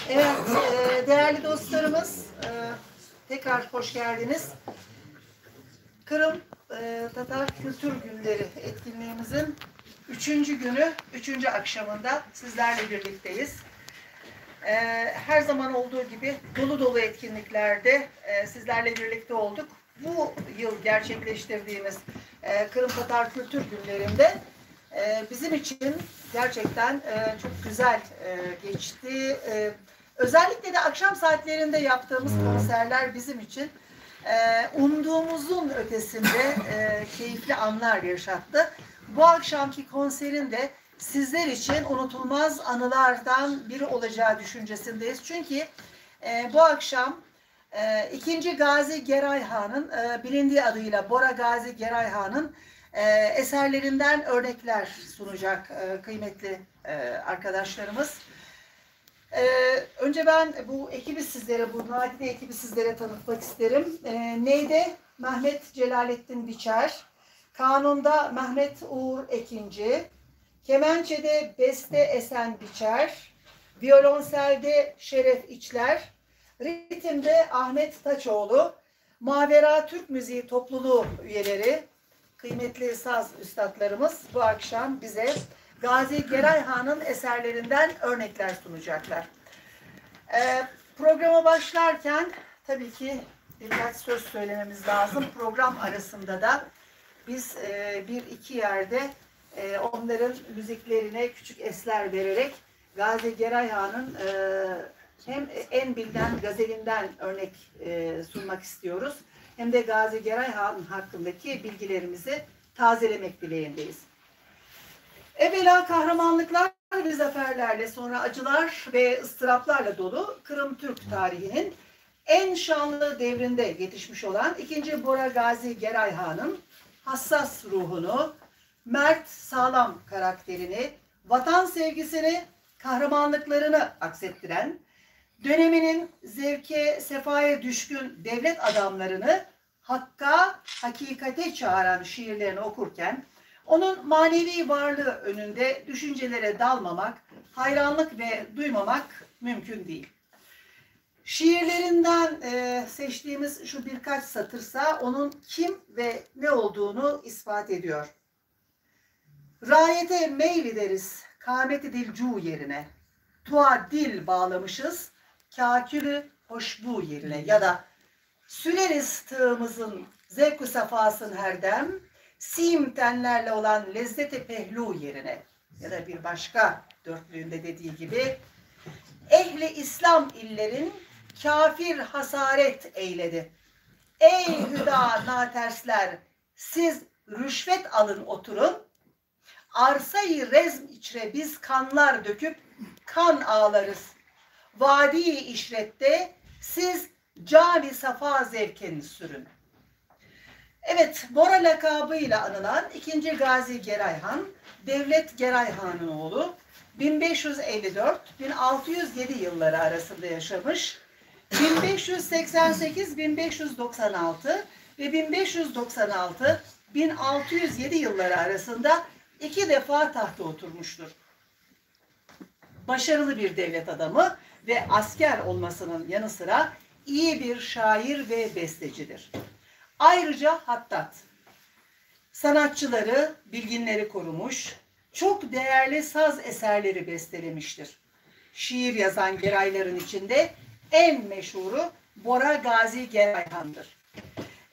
Evet, değerli dostlarımız, tekrar hoş geldiniz. Kırım Tatar Kültür Günleri etkinliğimizin 3. günü, 3. akşamında sizlerle birlikteyiz. Her zaman olduğu gibi dolu dolu etkinliklerde sizlerle birlikte olduk. Bu yıl gerçekleştirdiğimiz Kırım Tatar Kültür Günlerinde bizim için gerçekten çok güzel geçti. Özellikle de akşam saatlerinde yaptığımız konserler bizim için umduğumuzun ötesinde keyifli anlar yaşattı. Bu akşamki konserin de sizler için unutulmaz anılardan biri olacağı düşüncesindeyiz. Çünkü bu akşam 2. Gazi Geray Han'ın bilindiği adıyla Bora Gazi Geray Han'ın eserlerinden örnekler sunacak kıymetli arkadaşlarımız. Önce ben bu ekibi sizlere, bu nadide ekibi sizlere tanıtmak isterim. Neyde? Mehmet Celalettin Biçer, Kanun'da Mehmet Uğur Ekinci, Kemençe'de Beste Esen Biçer, Violonselde Şeref İçler, Ritim'de Ahmet Taçoğlu, Mavera Türk Müziği Topluluğu üyeleri, kıymetli saz üstadlarımız bu akşam bize Gazi Geray Han'ın eserlerinden örnekler sunacaklar. Programa başlarken tabii ki birkaç söz söylememiz lazım. Program arasında da biz bir iki yerde onların müziklerine küçük esler vererek Gazi Geray Han'ın hem en bilinen gazelinden örnek sunmak istiyoruz, hem de Gazi Geray Han hakkındaki bilgilerimizi tazelemek dileğindeyiz. Evvela kahramanlıklar ve zaferlerle, sonra acılar ve ıstıraplarla dolu Kırım Türk tarihinin en şanlı devrinde yetişmiş olan 2. Bora Gazi Geray Han'ın hassas ruhunu, mert, sağlam karakterini, vatan sevgisini, kahramanlıklarını aksettiren, döneminin zevke, sefaya düşkün devlet adamlarını hakka, hakikate çağıran şiirlerini okurken, onun manevi varlığı önünde düşüncelere dalmamak, hayranlık ve duymamak mümkün değil. Şiirlerinden seçtiğimiz şu birkaç satırsa onun kim ve ne olduğunu ispat ediyor. Rayete meylederiz kâmeti dilcu yerine, tua dil bağlamışız kâkülü hoşbu yerine, ya da süreriz tığımızın zevk-ı safasın herdem, sim tenlerle olan lezzeti pehlu yerine, ya da bir başka dörtlüğünde dediği gibi, ehli İslam illerin kafir hasaret eyledi. Ey hüda natersler, siz rüşvet alın oturun, arsayı rezm içre biz kanlar döküp kan ağlarız. Vadi-i işrette siz cami safa zevkini sürün. Evet, Bora lakabıyla anılan 2. Gazi Geray Han, Devlet Geray Han'ın oğlu, 1554-1607 yılları arasında yaşamış, 1588-1596 ve 1596-1607 yılları arasında 2 defa tahta oturmuştur. Başarılı bir devlet adamı ve asker olmasının yanı sıra iyi bir şair ve bestecidir. Ayrıca hattat. Sanatçıları, bilginleri korumuş, çok değerli saz eserleri bestelemiştir. Şiir yazan gerayların içinde en meşhuru Bora Gazi Geray Han'dır.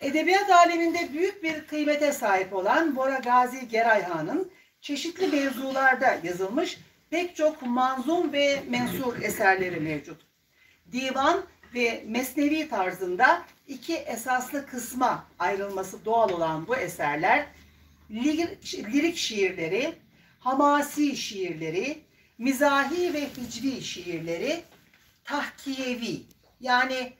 Edebiyat aleminde büyük bir kıymete sahip olan Bora Gazi Geray Han'ın çeşitli mevzularda yazılmış pek çok manzum ve mensur eserleri mevcut. Divan ve mesnevi tarzında 2 esaslı kısma ayrılması doğal olan bu eserler, lirik şiirleri, hamasi şiirleri, mizahi ve hicvi şiirleri, tahkiyevi, yani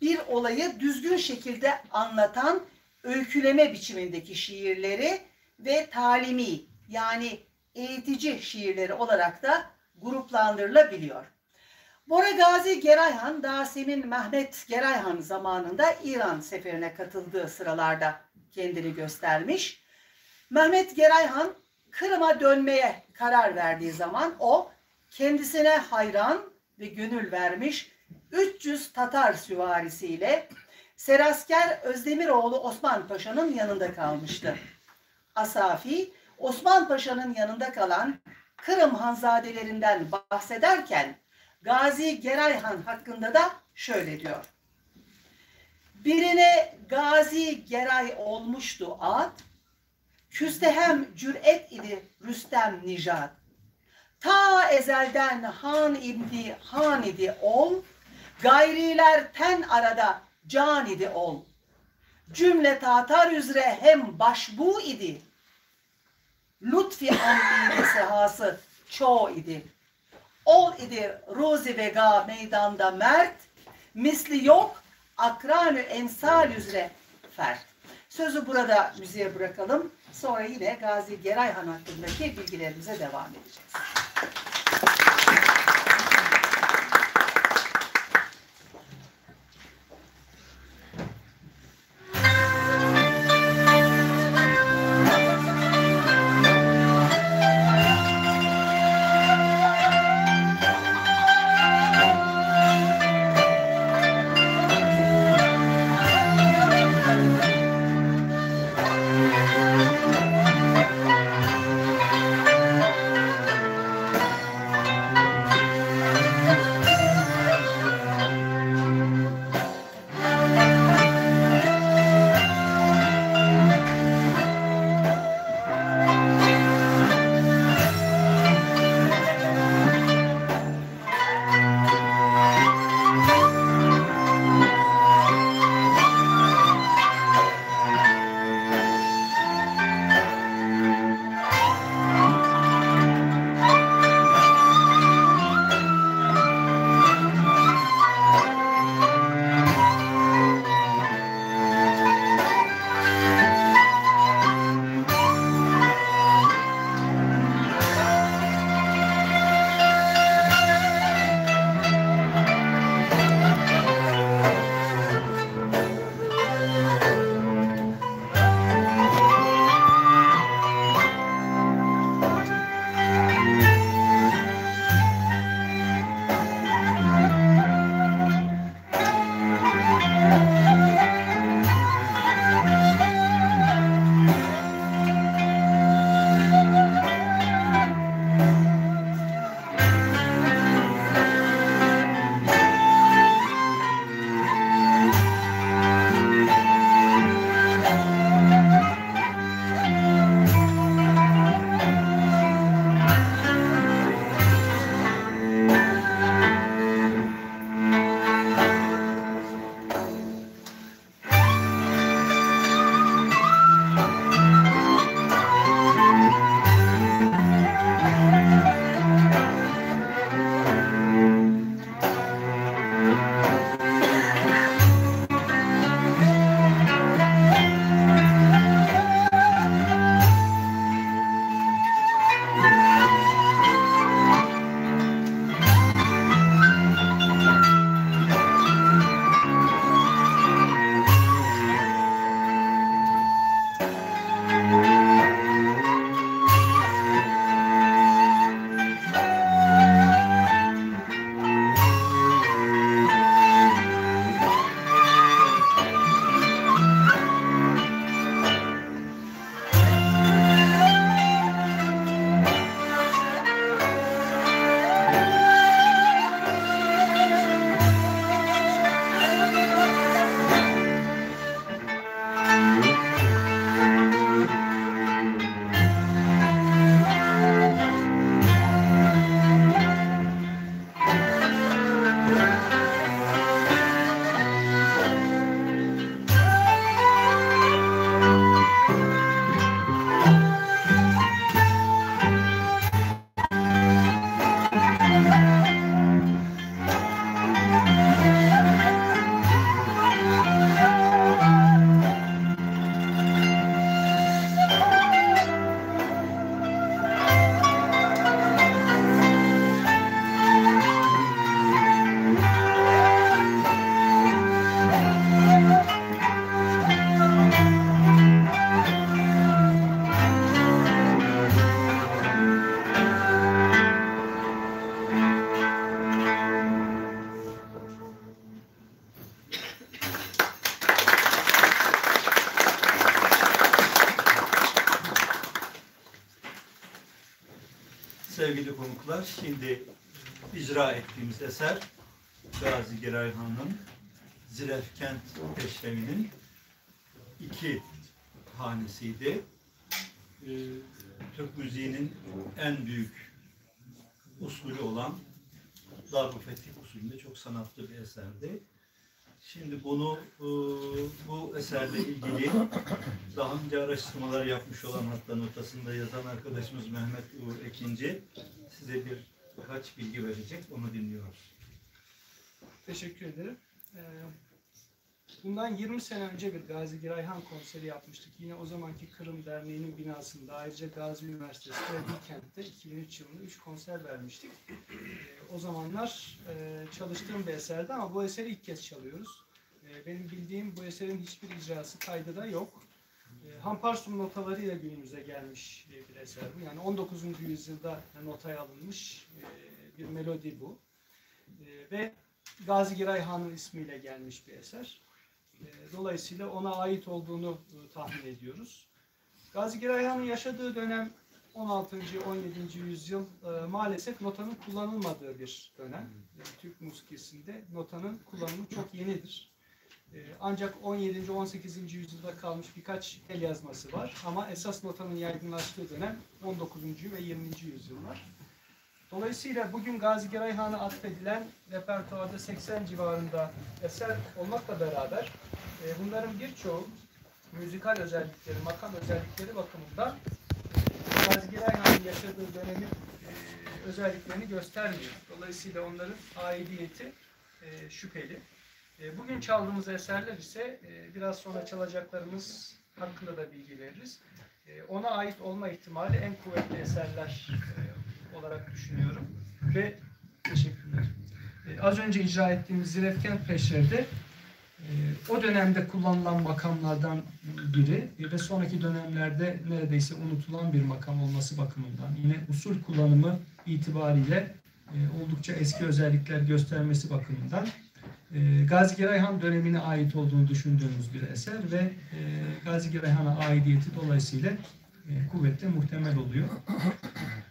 bir olayı düzgün şekilde anlatan öyküleme biçimindeki şiirleri ve talimi, yani eğitici şiirleri olarak da gruplandırılabiliyor. Bora Gazi Geray Han, daha senin Mehmet Geray Han zamanında İran seferine katıldığı sıralarda kendini göstermiş. Mehmet Geray Han Kırım'a dönmeye karar verdiği zaman o kendisine hayran ve gönül vermiş 300 Tatar süvarisiyle Serasker Özdemiroğlu Osman Paşa'nın yanında kalmıştı. Asafi, Osman Paşa'nın yanında kalan Kırım Hanzadelerinden bahsederken Gazi Geray Han hakkında da şöyle diyor. Birine Gazi Geray olmuştu ad, küstehem cüret idi Rüstem Nijat. Ta ezelden han ibni han idi ol, gayriler ten arada can idi ol. Cümle Tatar üzere hem başbu idi, lütfi amri sehası ço idi. Ol idi rozi vega meydanda mert, misli yok akranü emsal üzere fert. Sözü burada müziğe bırakalım. Sonra yine Gazi Geray Han hakkındaki bilgilerimize devam edeceğiz. Sevgili konuklar, şimdi icra ettiğimiz eser Gazi Giray Han'ın Zilefkent Peşrevinin 2 hanesiydi. Türk müziğinin en büyük usulü olan Darb-ı Fetih usulünde çok sanatlı bir eserdi. Şimdi bunu bu eserle ilgili daha önce araştırmalar yapmış olan, hatta notasında yazan arkadaşımız Mehmet Uğur Ekinci size birkaç bilgi verecek. Onu dinliyoruz. Teşekkür ederim. Bundan 20 sene önce bir Gazi Giray Han konseri yapmıştık. Yine o zamanki Kırım Derneği'nin binasında, ayrıca Gazi Üniversitesi ve Bilkent'te 2003 yılında 3 konser vermiştik. O zamanlar çalıştığım bir eserdi ama bu eseri ilk kez çalıyoruz. Benim bildiğim bu eserin hiçbir icrası, kaydı da yok. Hamparsum notalarıyla günümüze gelmiş bir eser bu. Yani 19. yüzyılda notaya alınmış bir melodi bu. Ve Gazi Giray Han'ın ismiyle gelmiş bir eser. Dolayısıyla ona ait olduğunu tahmin ediyoruz. Gazi Giray Han'ın yaşadığı dönem 16. 17. yüzyıl maalesef notanın kullanılmadığı bir dönem. Türk musikisinde notanın kullanımı çok yenidir. Ancak 17. 18. yüzyılda kalmış birkaç el yazması var ama esas notanın yaygınlaştığı dönem 19. ve 20. yüzyıllar. Dolayısıyla bugün Gazi Giray Han'a atfedilen repertuarda 80 civarında eser olmakla beraber bunların birçoğu müzikal özellikleri, makam özellikleri bakımından Gazi Giray Han'ın yaşadığı dönemin özelliklerini göstermiyor. Dolayısıyla onların aidiyeti şüpheli. Bugün çaldığımız eserler ise biraz sonra çalacaklarımız hakkında da bilgi veririz. Ona ait olma ihtimali en kuvvetli eserler olarak düşünüyorum. Ve teşekkürler. Az önce icra ettiğimiz Zilefkent Peşrev'de o dönemde kullanılan makamlardan biri ve sonraki dönemlerde neredeyse unutulan bir makam olması bakımından, yine usul kullanımı itibariyle oldukça eski özellikler göstermesi bakımından Gazi Giray Han dönemine ait olduğunu düşündüğümüz bir eser ve Gazi Giray Han'a aidiyeti dolayısıyla kuvvetle muhtemel oluyor.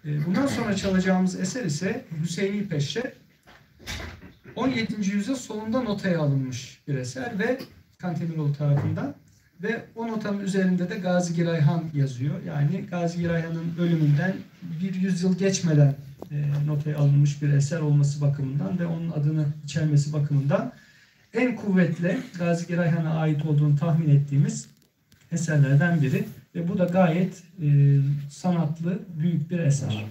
Bundan sonra çalacağımız eser ise Hüseyni Peşrev. 17. yüzyıl sonunda notaya alınmış bir eser ve Kantemiroğlu tarafından ve o notanın üzerinde de Gazi Giray Han yazıyor. Yani Gazi Giray Han'ın ölümünden bir yüzyıl geçmeden notaya alınmış bir eser olması bakımından ve onun adını içermesi bakımından en kuvvetli Gazi Giray Han'a ait olduğunu tahmin ettiğimiz eserlerden biri ve bu da gayet sanatlı, büyük bir eser.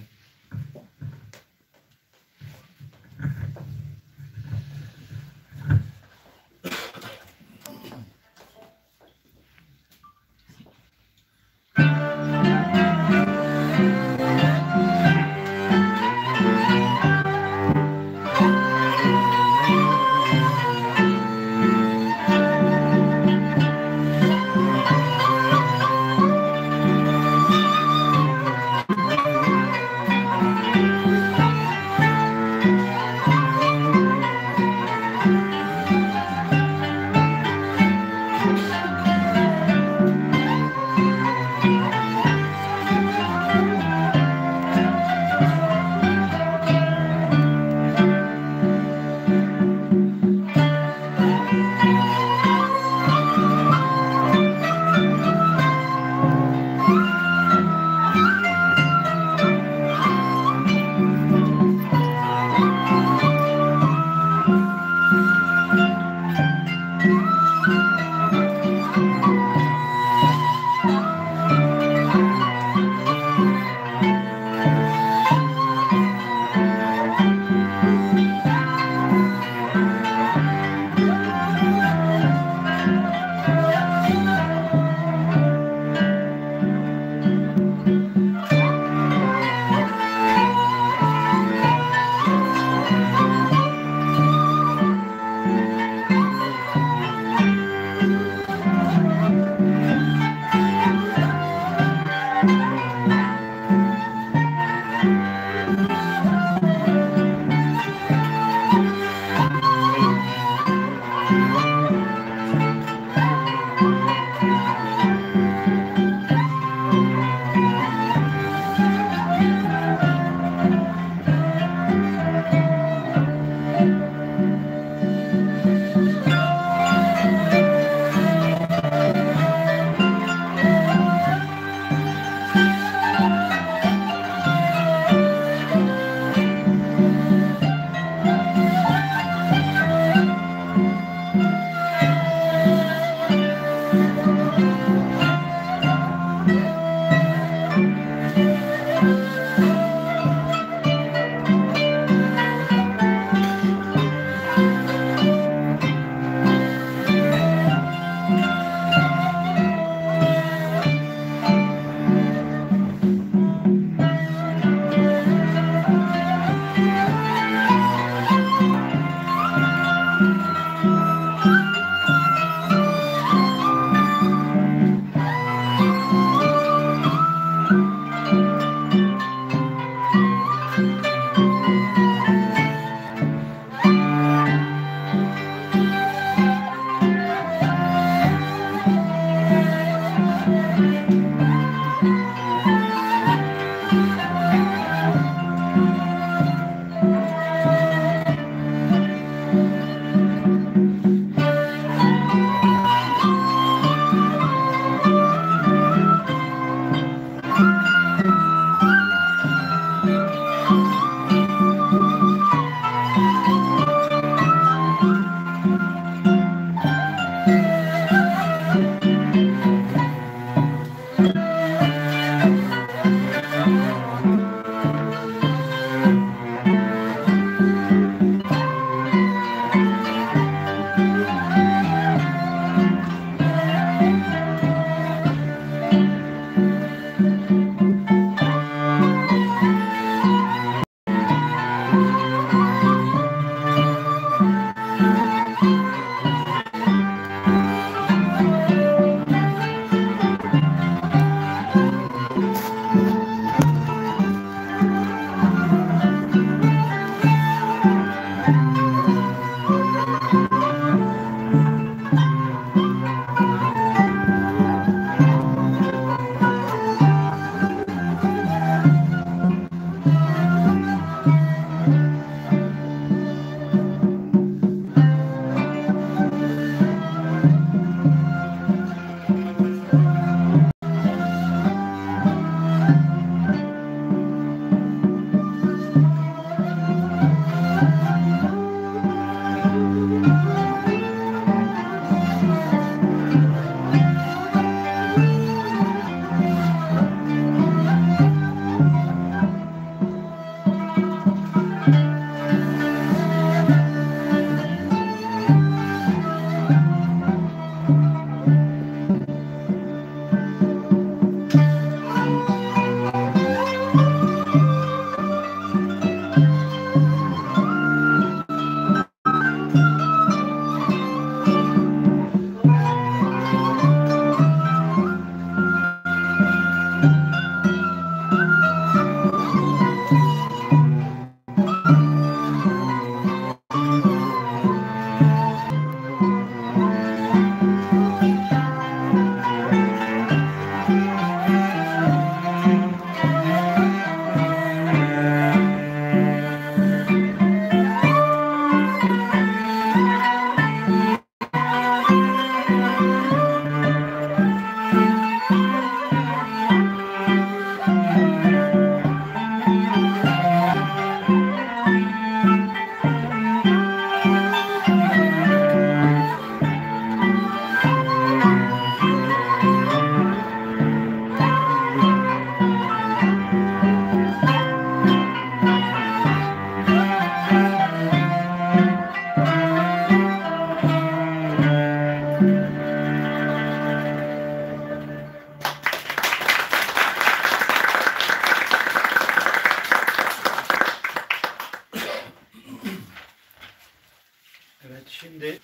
şimdi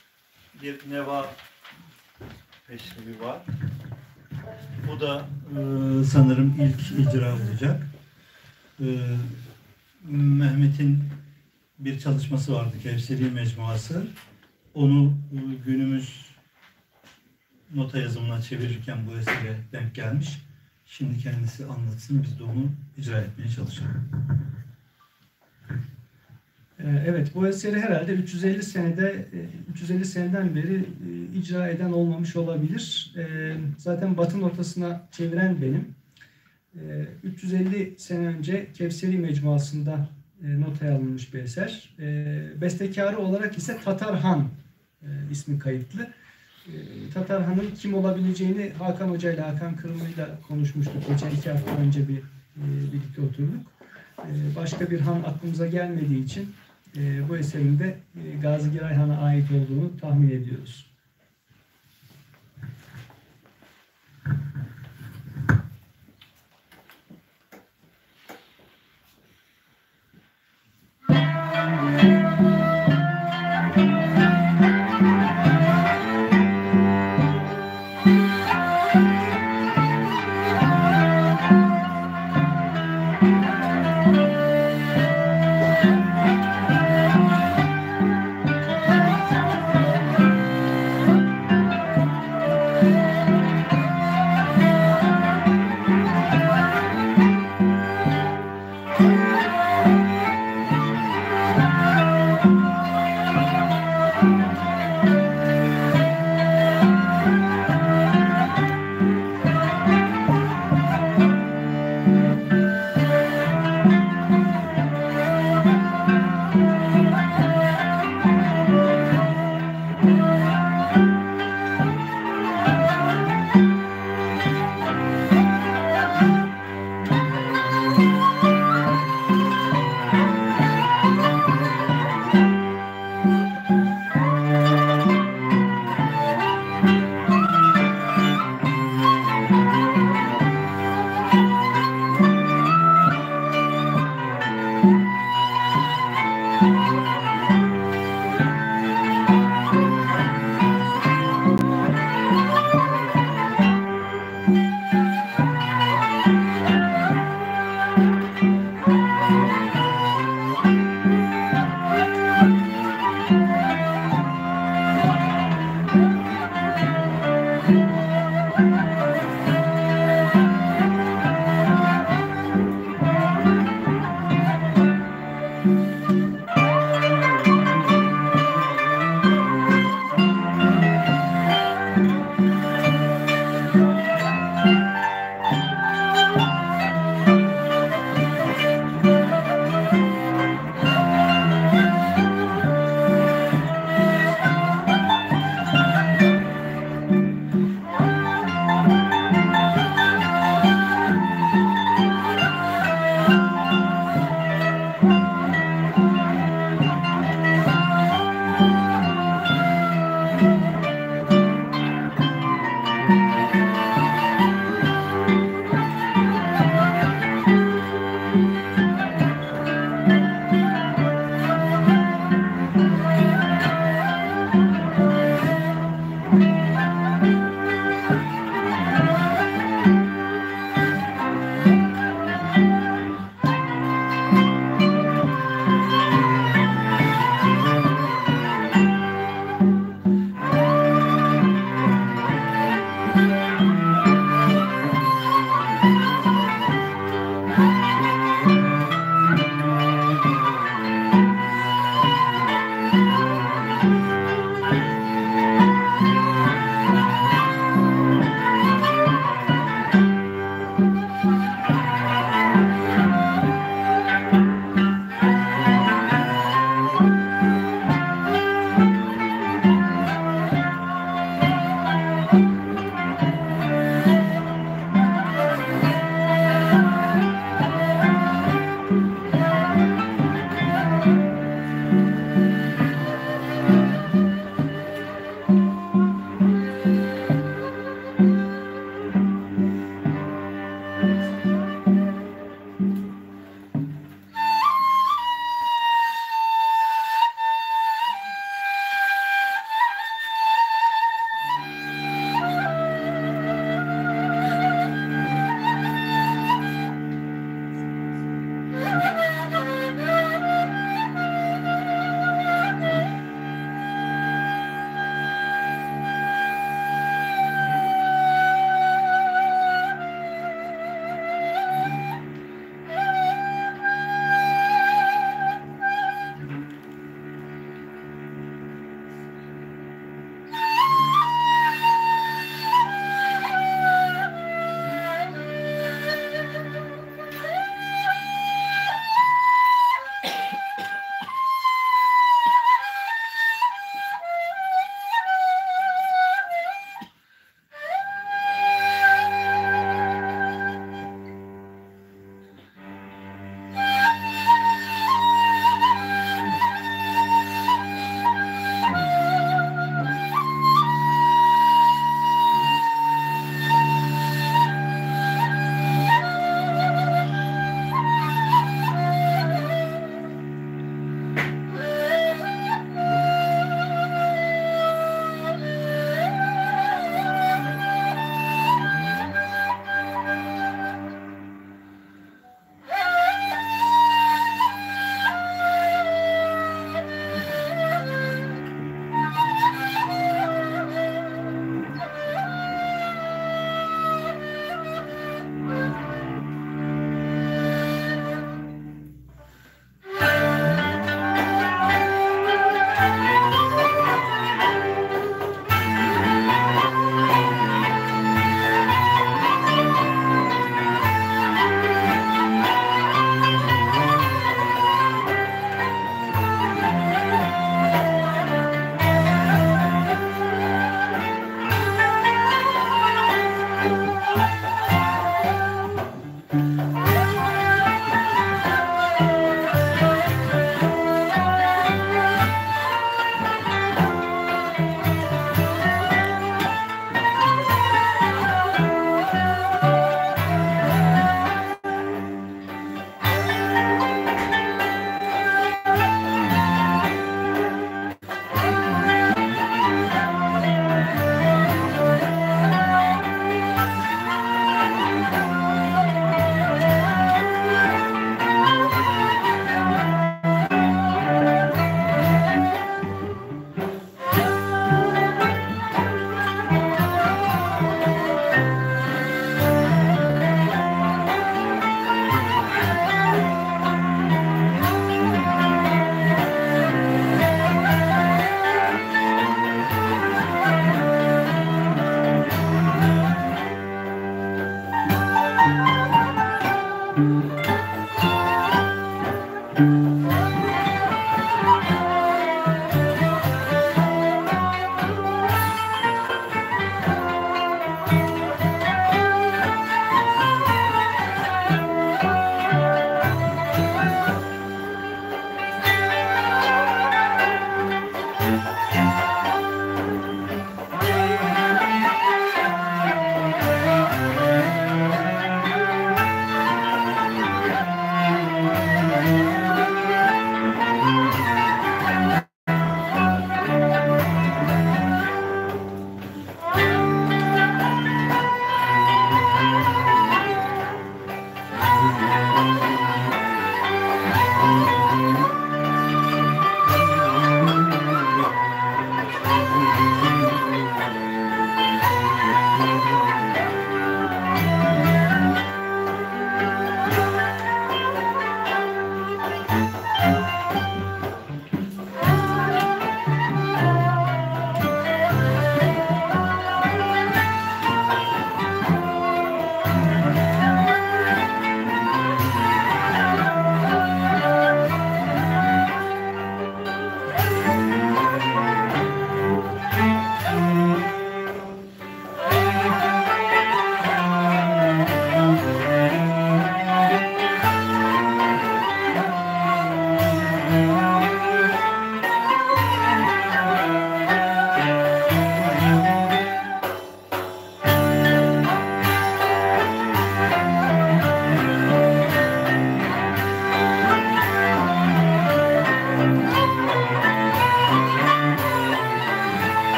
bir neva peşrevi var. Bu da sanırım ilk icra olacak. Mehmet'in bir çalışması vardı, Kevseri Mecmuası. Onu günümüz nota yazımına çevirirken bu esere denk gelmiş. Şimdi kendisi anlatsın, biz de onu icra etmeye çalışalım. Evet, bu eseri herhalde 350 seneden beri icra eden olmamış olabilir. Zaten batı notasına çeviren benim. 350 sene önce Kevseri Mecmuası'nda notaya alınmış bir eser. Bestekarı olarak ise Tatar Han ismi kayıtlı. Tatar Han'ın kim olabileceğini Hakan Hoca ile Hakan Kırmızı'yla konuşmuştuk. Geçen 2 hafta önce birlikte oturduk. Başka bir han aklımıza gelmediği için bu eserin de Gazi Giray Han'a ait olduğunu tahmin ediyoruz.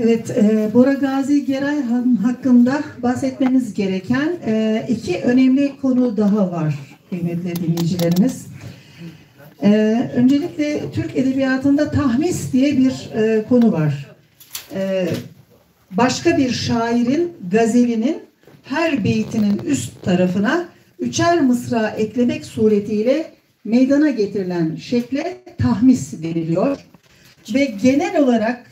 Evet, Bora Gazi Gerayhan hakkında bahsetmemiz gereken iki önemli konu daha var kıymetli dinleyicilerimiz. Öncelikle Türk Edebiyatı'nda tahmis diye bir konu var. Başka bir şairin gazelinin her beytinin üst tarafına üçer mısra eklemek suretiyle meydana getirilen şekle tahmis deniliyor. Ve genel olarak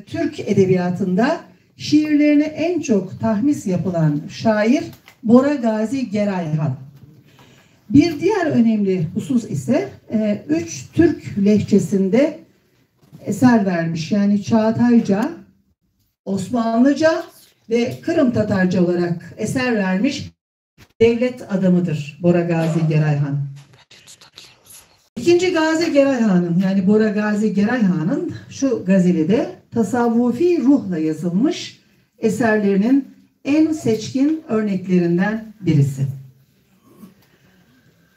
Türk Edebiyatı'nda şiirlerine en çok tahmis yapılan şair Bora Gazi Gerayhan. Bir diğer önemli husus ise 3 Türk lehçesinde eser vermiş. Yani Çağatayca, Osmanlıca ve Kırım Tatarca olarak eser vermiş devlet adamıdır Bora Gazi Gerayhan. İkinci Gazi Gerayhan'ın yani Bora Gazi Gerayhan'ın şu gazeli de tasavvufi ruhla yazılmış eserlerinin en seçkin örneklerinden birisi.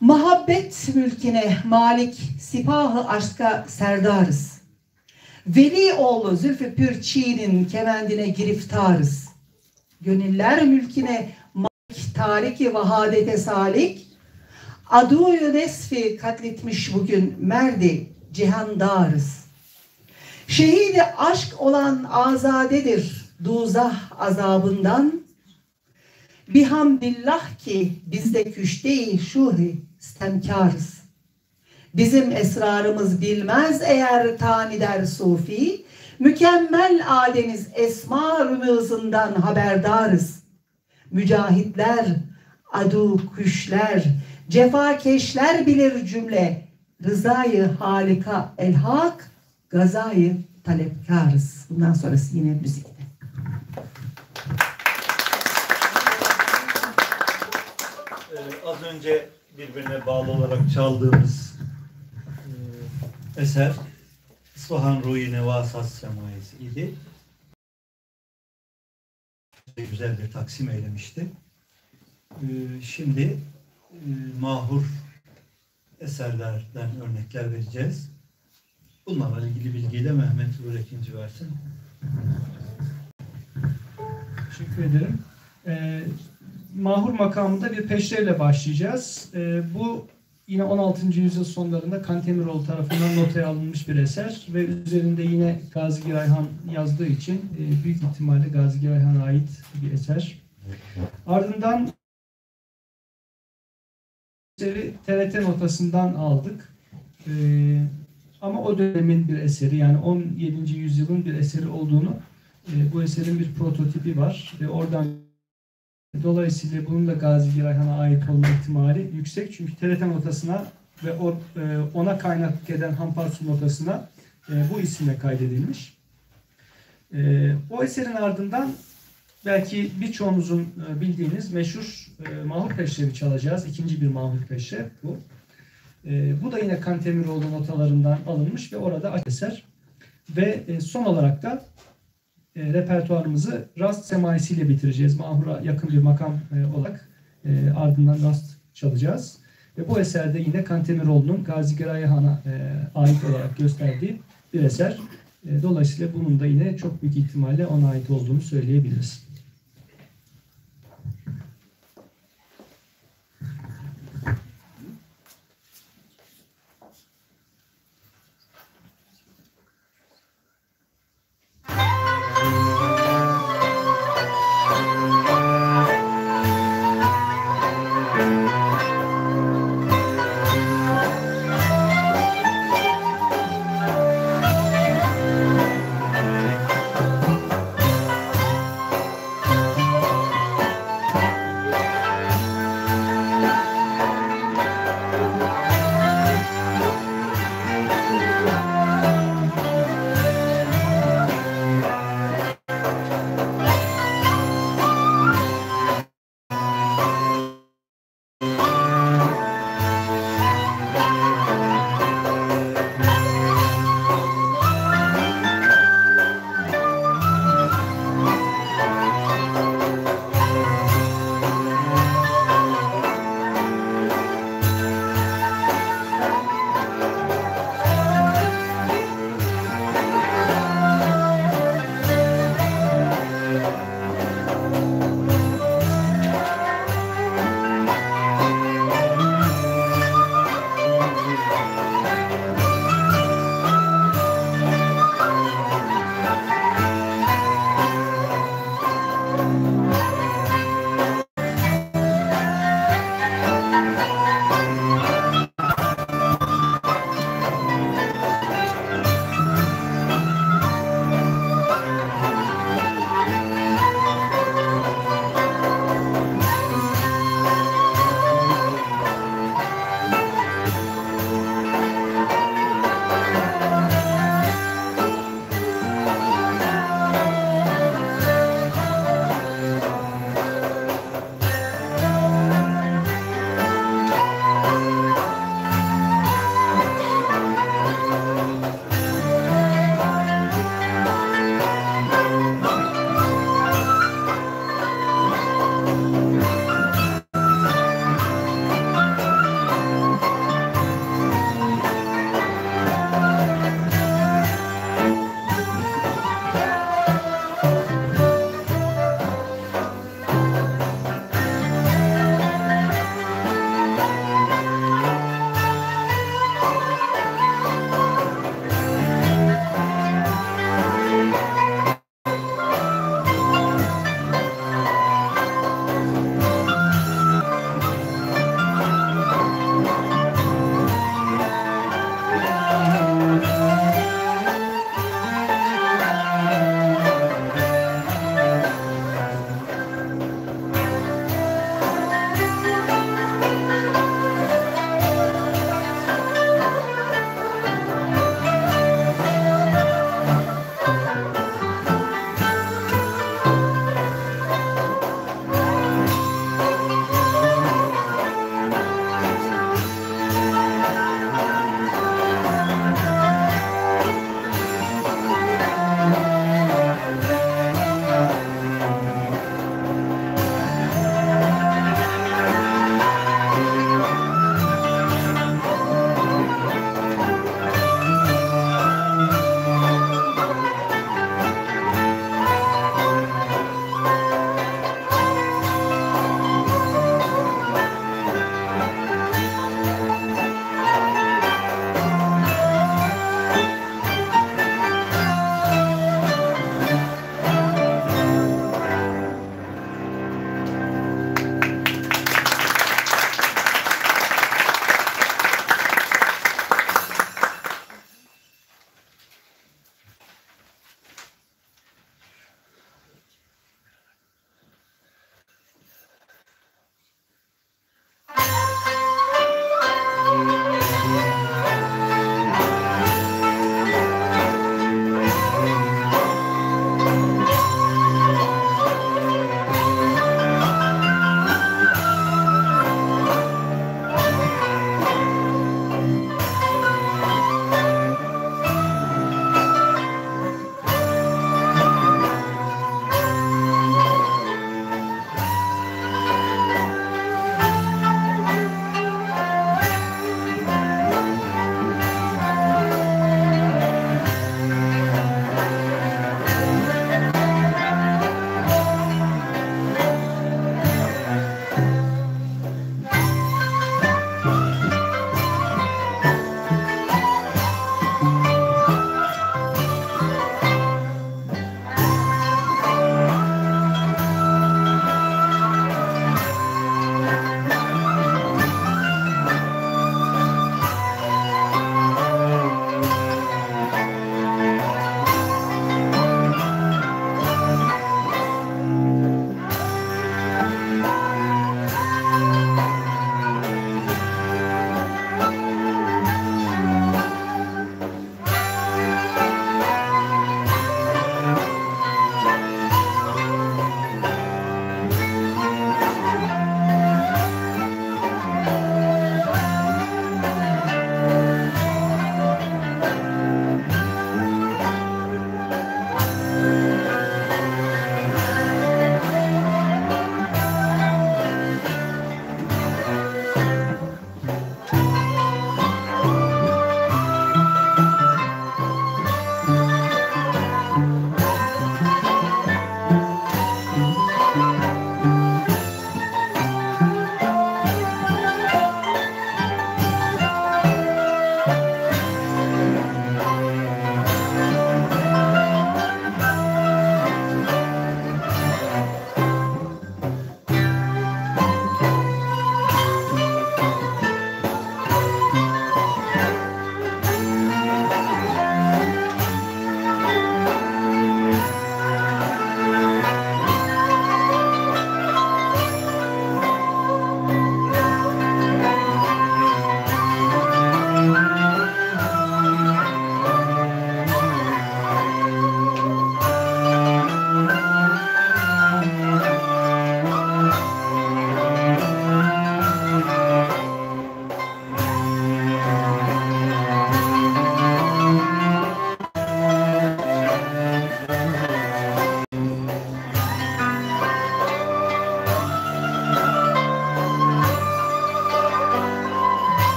Muhabbet mülkine malik sipahı aşka serdarız. Veli oğlu Zülfü Pürçi'nin kemendine giriftarız. Gönüller mülkine malik tariki vahadete salik. Aduyu nesfi katletmiş bugün merdi cihandarız. Şehidi aşk olan azadedir duzah azabından. Bihamdillah ki bizde küşte-i şuhi istemkarız. Bizim esrarımız bilmez eğer tanider sufi. Mükemmel Ademiz esma rümuzundan haberdarız. Mücahitler, adu küşler, cefakeşler bilir cümle. Rızayı halika elhak, gazayı talepkarız. Bundan sonrası yine müzikte. Az önce birbirine bağlı olarak çaldığımız eser İsfahan Ruhi Nevasat Semayesi idi. Güzel bir taksim eylemişti. Şimdi mahur eserlerden örnekler vereceğiz. Bunlarla ilgili bilgiyi de Mehmet Uğur Ekinci versin. Teşekkür ederim. Mahur makamında bir peşrevle başlayacağız. Bu yine 16. yüzyıl sonlarında Kantemiroğlu tarafından notaya alınmış bir eser ve üzerinde yine Gazi Girayhan yazdığı için büyük ihtimalle Gazi Girayhan'a ait bir eser. Ardından eseri TRT notasından aldık. Ama o dönemin bir eseri, yani 17. yüzyılın bir eseri olduğunu, bu eserin bir prototipi var ve oradan dolayısıyla bunun da Gazi Girayhan'a ait olma ihtimali yüksek. Çünkü TRT notasına ve ona kaynak eden Hamparsu notasına bu isimle kaydedilmiş. O eserin ardından belki birçoğunuzun bildiğiniz meşhur Mahur Peşrevi çalacağız. İkinci bir Mahur Peşrev bu. Bu da yine Kantemiroğlu notalarından alınmış ve orada eser. Ve son olarak da repertuarımızı rast semaisiyle bitireceğiz. Mahur'a yakın bir makam olarak ardından rast çalacağız. Ve bu eserde yine Kantemiroğlu'nun Gazi Girayhan'a ait olarak gösterdiği bir eser. Dolayısıyla bunun da yine çok büyük ihtimalle ona ait olduğunu söyleyebiliriz.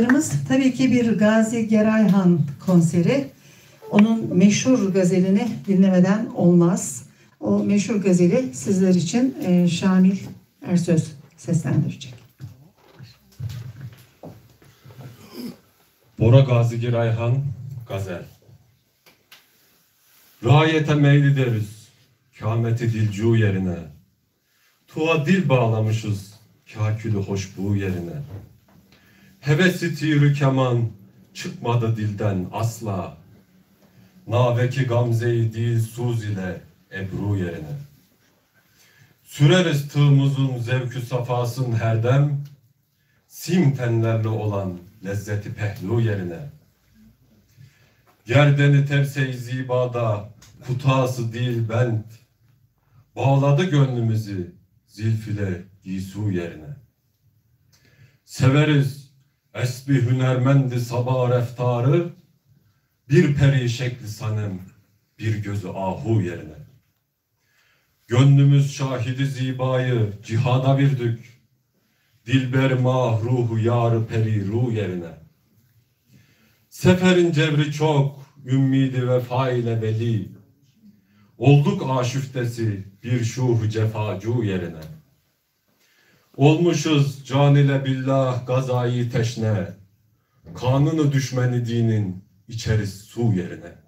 programımız tabii ki bir Gazi Gerayhan konseri. Onun meşhur gazelini dinlemeden olmaz. O meşhur gazeli sizler için Şamil Ersöz seslendirecek. Bora Gazi Girayhan Gazel. Rayete meyli deriz, kâmeti dilcu yerine. Tuğa dil bağlamışız, kâkülü hoşbu yerine. Hevesi tirü keman, çıkmadı dilden asla. Naveki gamzeyi dil suz ile ebru yerine. Süreriz tığımızın zevkü safasın her dem, sim tenlerle olan lezzeti pehlu yerine. Gerdeni tevse-i zibada, kutası dil bent, bağladı gönlümüzü zilfile gisu yerine. Severiz esbi hünermendi sabah reftarı, bir peri şekli sanem, bir gözü ahu yerine. Gönlümüz şahidi zibayı cihada virdük, dilber mahruhu yarı peri ruh yerine. Seferin cevri çok, ümmidi vefa ile veli, olduk aşüftesi bir şuhu cefacu yerine. Olmuşuz can ile billah gazayı teşne, kanını düşmeni dinin içeriz su yerine.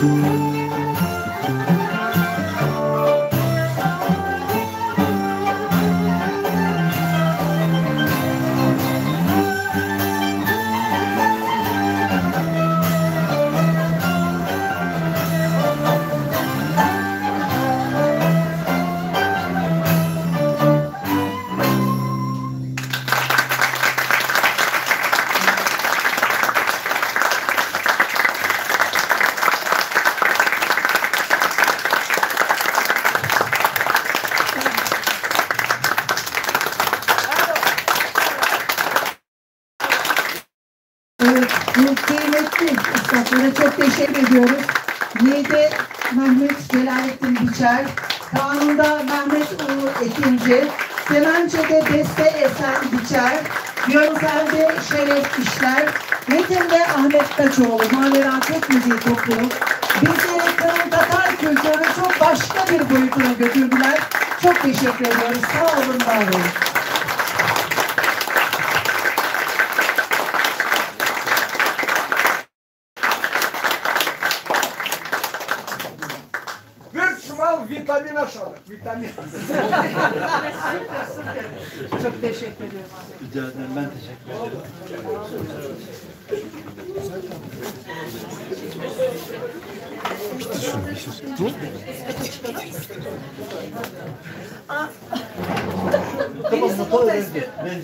Evet, bu kıymetli üstadlara çok teşekkür ediyoruz. Niğde Mehmet Celalettin Biçer, Kanun'da Mehmet Uğur Ekinci, Kemençe'de Beste Esen Biçer, Yönsel'de Şeref İşler, Yetim'de Ahmet Kaçoğlu, Manevra Türk Müziği Topluluğu. Bizleri Kırım Tatar kültürünü çok başka bir boyutuna götürdüler. Çok teşekkür ediyoruz. Sağ olun, var olun. Bir çuval vitamin aşağıda. Vitamin. Çok teşekkür ediyorum. Rica ederim. Ben teşekkür ederim. Birisi nota istiyor. Ben